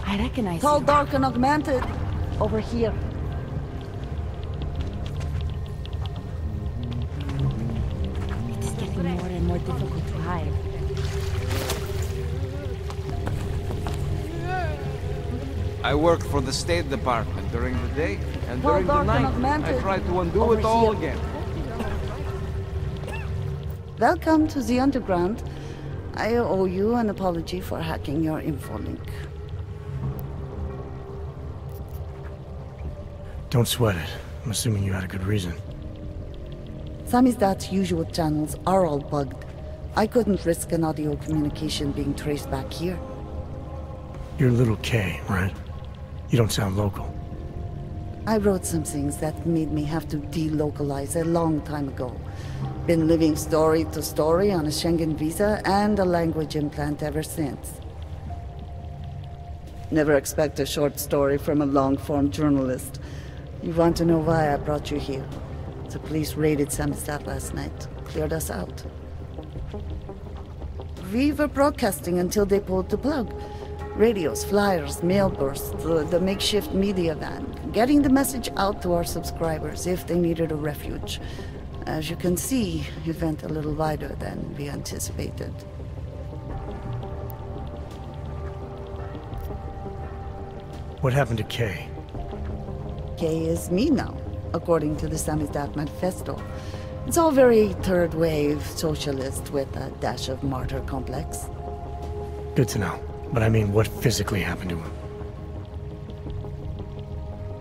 I recognize Tall, you. dark, and augmented. Over here. It is getting more and more difficult to hide. I worked for the State Department during the day, and Tall, during the dark, and night, augmented. I tried to undo Over it all here. again. Welcome to the Underground. I owe you an apology for hacking your info link. Don't sweat it. I'm assuming you had a good reason. Samizdat's usual channels are all bugged. I couldn't risk an audio communication being traced back here. You're Little K, right? You don't sound local. I wrote some things that made me have to delocalize a long time ago. Been living story to story on a Schengen visa and a language implant ever since. Never expect a short story from a long-form journalist. You want to know why I brought you here? The police raided Samizdat last night. Cleared us out. We were broadcasting until they pulled the plug. Radios, flyers, mail bursts, the makeshift media van. Getting the message out to our subscribers if they needed a refuge. As you can see, it went a little wider than we anticipated. What happened to Kay? Kay is me now, according to the Samizdat Manifesto. It's all very third-wave socialist with a dash of martyr complex. Good to know. But I mean, what physically happened to him?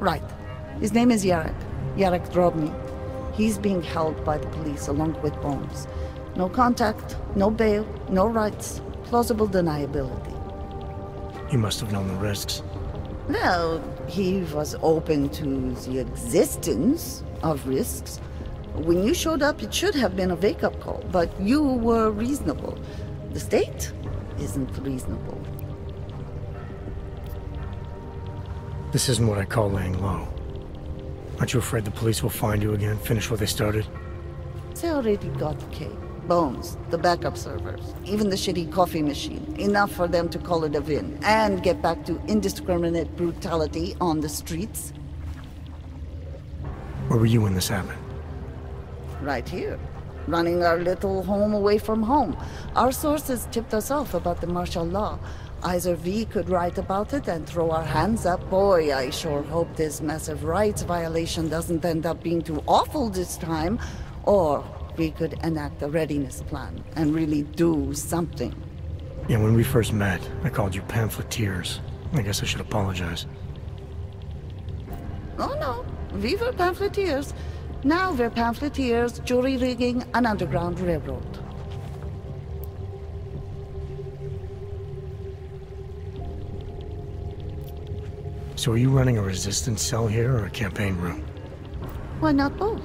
Right. His name is Yarek. Yarek Drobny. He's being held by the police along with Bones. No contact, no bail, no rights, plausible deniability. He must have known the risks. Well, he was open to the existence of risks. When you showed up, it should have been a wake-up call, but you were reasonable. The state isn't reasonable. This isn't what I call laying low. Aren't you afraid the police will find you again, finish what they started? They already got Kay. Bones, the backup servers, even the shitty coffee machine. Enough for them to call it a win, and get back to indiscriminate brutality on the streets. Where were you when this happened? Right here. Running our little home away from home. Our sources tipped us off about the martial law. Either we could write about it and throw our hands up. Boy, I sure hope this massive rights violation doesn't end up being too awful this time. Or we could enact a readiness plan and really do something. Yeah, when we first met, I called you pamphleteers. I guess I should apologize. Oh no, we were pamphleteers. Now we're pamphleteers, jury rigging an underground railroad. So are you running a resistance cell here or a campaign room? Why not both?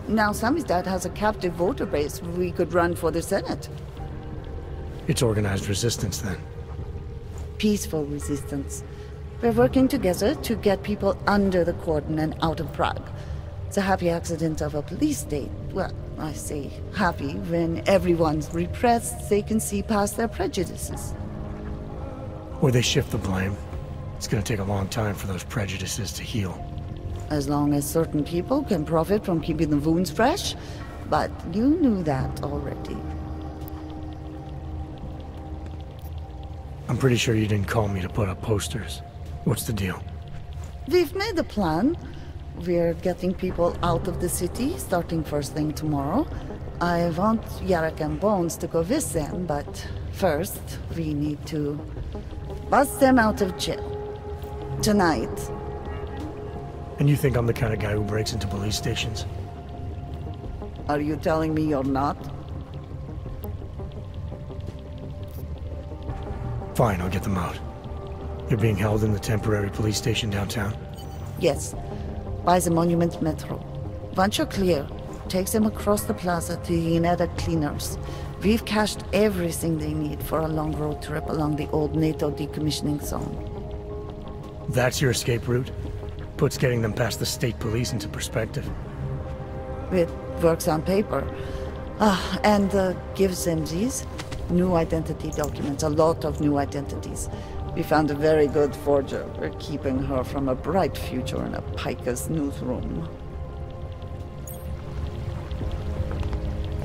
Now Samizdat has a captive voter base we could run for the Senate. It's organized resistance then. Peaceful resistance. We're working together to get people under the cordon and out of Prague. It's a happy accident of a police state. Well, I say happy when everyone's repressed, they can see past their prejudices. Or they shift the blame. It's gonna take a long time for those prejudices to heal. As long as certain people can profit from keeping the wounds fresh. But you knew that already. I'm pretty sure you didn't call me to put up posters. What's the deal? We've made a plan. We're getting people out of the city, starting first thing tomorrow. I want Yarek and Bones to go with them, but first, we need to bust them out of jail. Tonight. And you think I'm the kind of guy who breaks into police stations? Are you telling me you're not? Fine, I'll get them out. They're being held in the temporary police station downtown? Yes. By the Monument Metro. Once you're clear, takes them across the plaza to the United Cleaners. We've cached everything they need for a long road trip along the old NATO decommissioning zone. That's your escape route? Puts getting them past the state police into perspective. It works on paper. And gives them these new identity documents, a lot of new identities. We found a very good forger. We're keeping her from a bright future in a Pika's newsroom.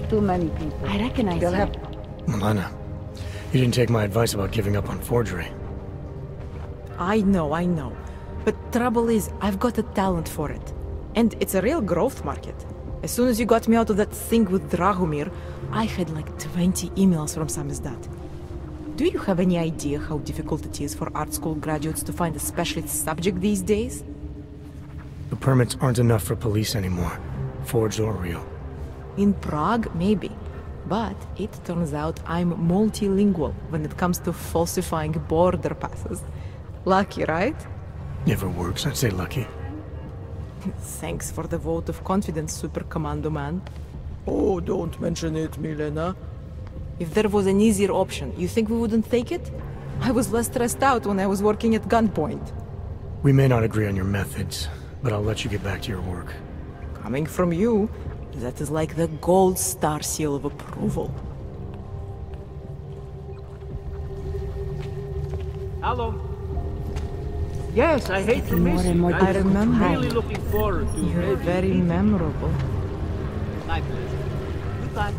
Too many people. I recognize You'll you. have... Milena, you didn't take my advice about giving up on forgery. I know. But trouble is, I've got a talent for it. And it's a real growth market. As soon as you got me out of that thing with Dragomir, I had like 20 emails from Samizdat. Do you have any idea how difficult it is for art school graduates to find a specialist subject these days? The permits aren't enough for police anymore, forged or real. In Prague, maybe. But it turns out I'm multilingual when it comes to falsifying border passes. Lucky, right? Never works, I'd say lucky. Thanks for the vote of confidence, Super Commando Man. Oh, don't mention it, Milena. If there was an easier option, you think we wouldn't take it? I was less stressed out when I was working at gunpoint. We may not agree on your methods, but I'll let you get back to your work. Coming from you, that is like the gold star seal of approval. Hello. Yes, I hate to More miss and you. more I remember. I'm really looking forward to You're maybe very meeting you. memorable. My pleasure. Goodbye.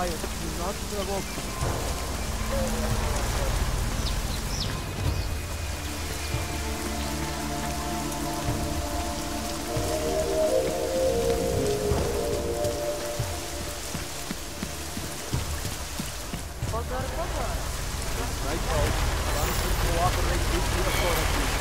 quiet. Do not provoke. Right, folks. Run to cooperate with the authorities.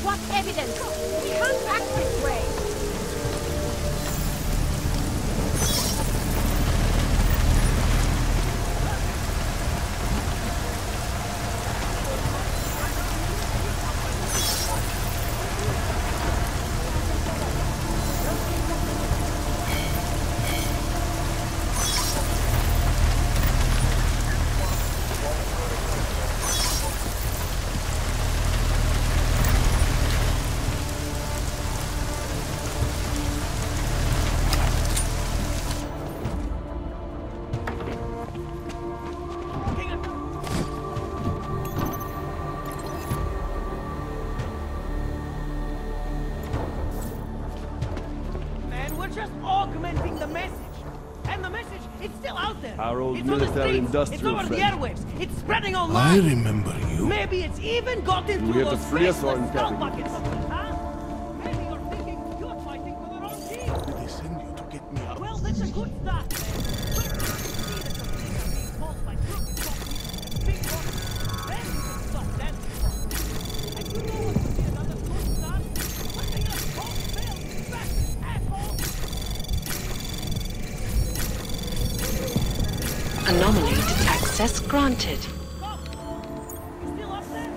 What evidence? We can't act this way. Just augmenting the message. And the message, it's still out there. Our old it's military on the streets. It's industrial over the friend. airwaves. It's spreading I online. remember you. Maybe it's even got into We have those to free us faceless on skull Captain. buckets. Huh? Maybe you're thinking you're fighting for the wrong team. Did they send you to get me out? Well, that's a good start, man. We're going to see that some things are being caused by crooked companies and big corporations. Then you can stop dancing for it. And you know what would be another good start? Letting us both fail, fat assholes. Anomaly to access granted. Stop! You still up there?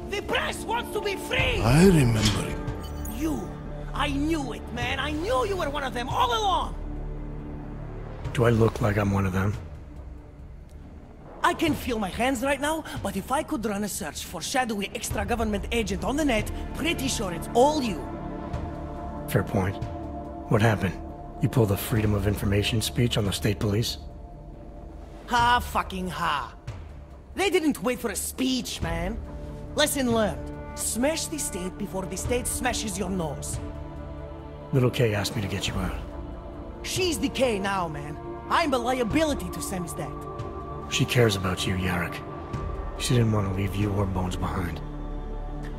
The press wants to be free! I remember you. You! I knew it, man! I knew you were one of them all along! Do I look like I'm one of them? I can feel my hands right now, but if I could run a search for shadowy extra-government agent on the net, pretty sure it's all you. Fair point. What happened? You pulled a Freedom of Information speech on the state police? Ha fucking ha. They didn't wait for a speech, man. Lesson learned. Smash the state before the state smashes your nose. Little K asked me to get you out. She's the K now, man. I'm a liability to Sammy's dad. She cares about you, Yarrick. She didn't want to leave you or Bones behind.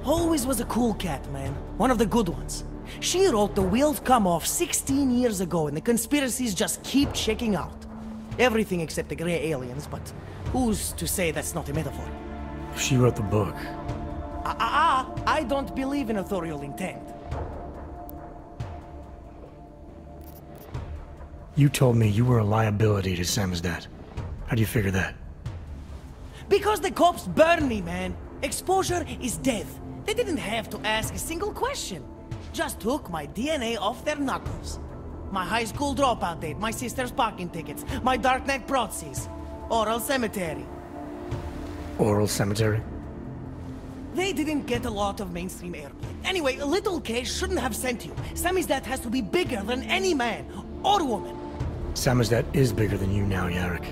Always was a cool cat, man. One of the good ones. She wrote The Wheels Come Off 16 years ago, and the conspiracies just keep checking out. Everything except the gray aliens, but who's to say that's not a metaphor? If she wrote the book, I don't believe in authorial intent. you told me you were a liability to Sam's dad. How do you figure that? Because the cops burn me, man. Exposure is death. They didn't have to ask a single question. Just took my DNA off their knuckles. My high school dropout date, my sister's parking tickets, my Darknet proxies. Oral cemetery. Oral cemetery? They didn't get a lot of mainstream airplay. Anyway, Little K shouldn't have sent you. Sammy's dad has to be bigger than any man or woman. Sam's dad is bigger than you now, Yarrick.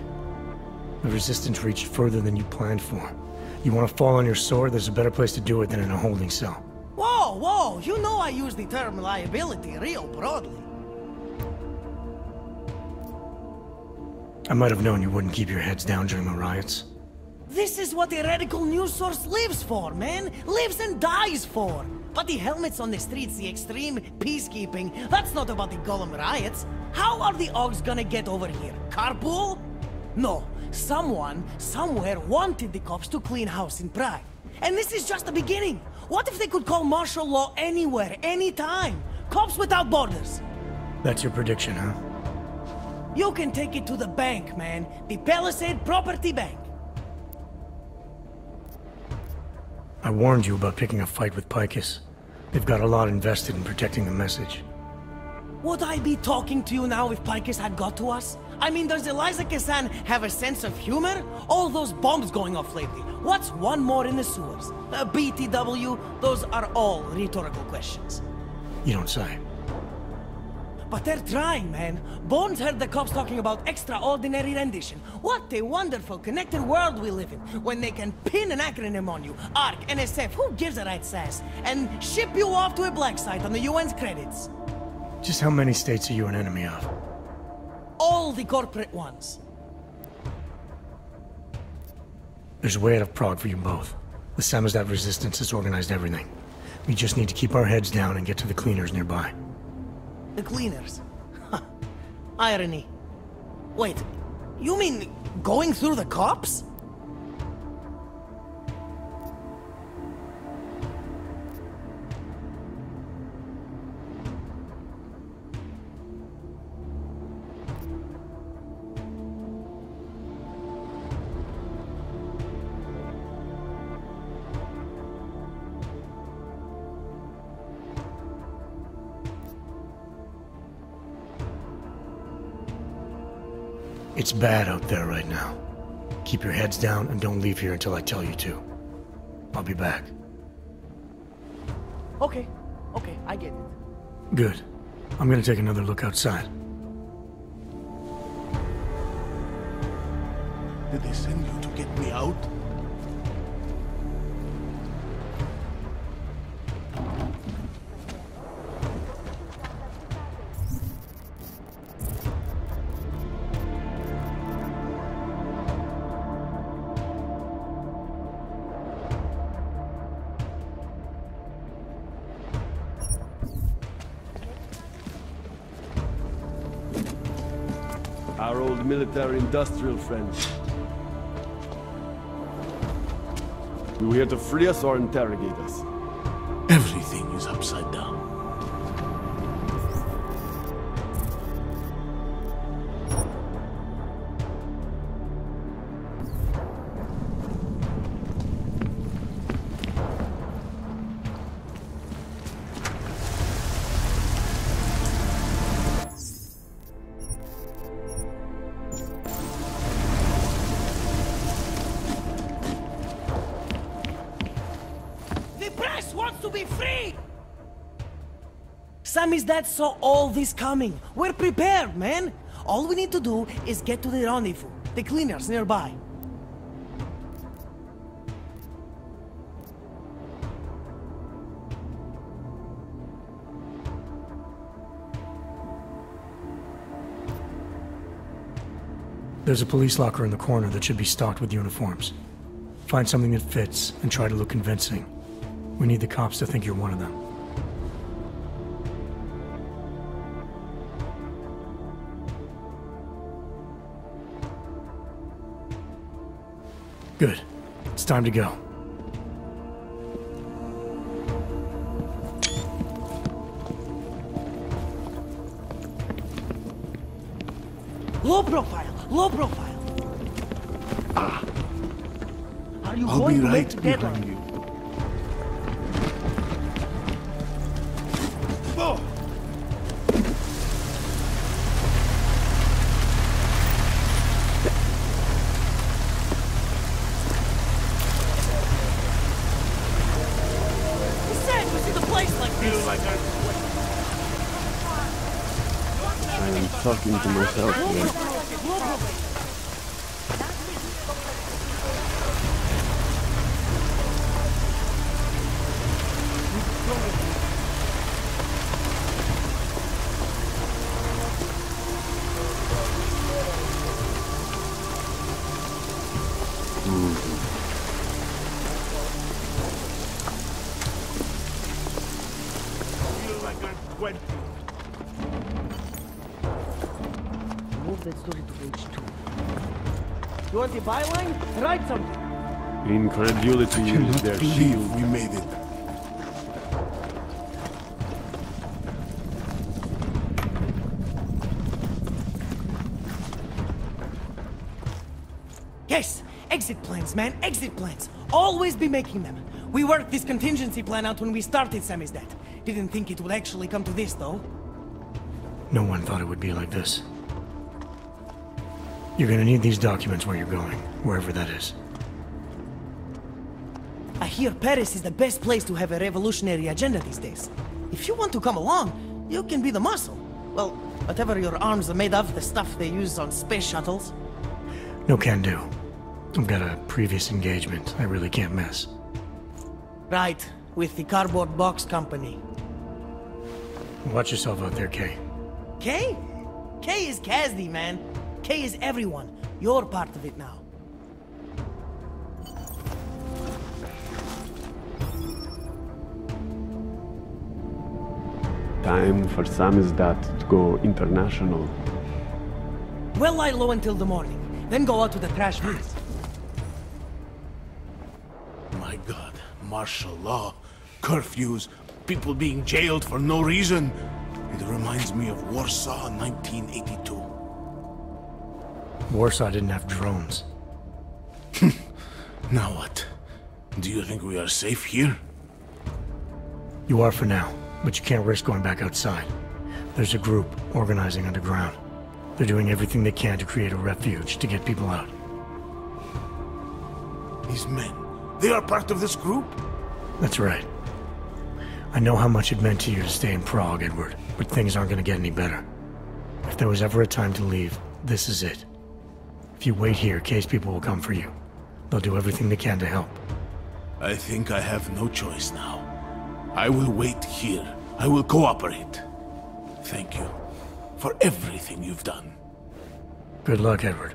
The Resistance reached further than you planned for. You want to fall on your sword? There's a better place to do it than in a holding cell. Whoa, whoa! You know I use the term liability real broadly. I might have known you wouldn't keep your heads down during the riots. This is what a radical news source lives for, man! Lives and dies for! But the helmets on the streets, the extreme peacekeeping, that's not about the Golem riots. How are the Augs gonna get over here? Carpool? No. Someone, somewhere wanted the cops to clean house in Prague. And this is just the beginning. What if they could call martial law anywhere, anytime? Cops without borders. That's your prediction, huh? You can take it to the bank, man. The Palisade Property Bank. I warned you about picking a fight with Picus. They've got a lot invested in protecting the message. Would I be talking to you now if Picus had got to us? I mean, does Eliza Kassan have a sense of humor? All those bombs going off lately. What's one more in the sewers? BTW? Those are all rhetorical questions. You don't say. But they're trying, man. Bones heard the cops talking about extraordinary rendition. What a wonderful connected world we live in, when they can pin an acronym on you, ARC, NSF, who gives a rat's ass, and ship you off to a black site on the UN's credits. Just how many states are you an enemy of? All the corporate ones. There's a way out of Prague for you both. The Samizdat resistance has organized everything. We just need to keep our heads down and get to the cleaners nearby. The cleaners? Irony. Wait, you mean going through the cops? It's bad out there right now. Keep your heads down and don't leave here until I tell you to. I'll be back. Okay, I get it. Good. I'm gonna take another look outside. Did they send you to get me out? Our old military-industrial friends. You here to free us or interrogate us? Everything is upside down. Samizdat saw all this coming. We're prepared, man. All we need to do is get to the rendezvous. The cleaners nearby. There's a police locker in the corner that should be stocked with uniforms. Find something that fits and try to look convincing. We need the cops to think you're one of them. Good. It's time to go. Low profile! Low profile! Are you I'll going be to right make the behind deadline? you. Oh! I am talking to myself here. Let's do it to page 2. You want the byline? Write something. Incredulity is Cannot their believe shield. we made it. Yes, exit plans, man, exit plans. Always be making them. We worked this contingency plan out when we started Samizdat. Didn't think it would actually come to this, though. No one thought it would be like this. You're gonna need these documents where you're going, wherever that is. I hear Paris is the best place to have a revolutionary agenda these days. If you want to come along, you can be the muscle. Well, whatever your arms are made of, the stuff they use on space shuttles. No can do. I've got a previous engagement I really can't miss. Right, with the cardboard box company. Watch yourself out there, Kay. Kay? Kay is Kazdi, man. Kay is everyone. You're part of it now. Time for Samizdat to go international. We'll lie low until the morning, then go out to the trash bins. My God, martial law, curfews, people being jailed for no reason. It reminds me of Warsaw 1982. Warsaw didn't have drones. Now what? Do you think we are safe here? You are for now, but you can't risk going back outside. There's a group organizing underground. They're doing everything they can to create a refuge to get people out. These men, they are part of this group? That's right. I know how much it meant to you to stay in Prague, Edward, but things aren't going to get any better. If there was ever a time to leave, this is it. If you wait here, Kay's people will come for you. They'll do everything they can to help. I think I have no choice now. I will wait here. I will cooperate. Thank you for everything you've done. Good luck, Edward.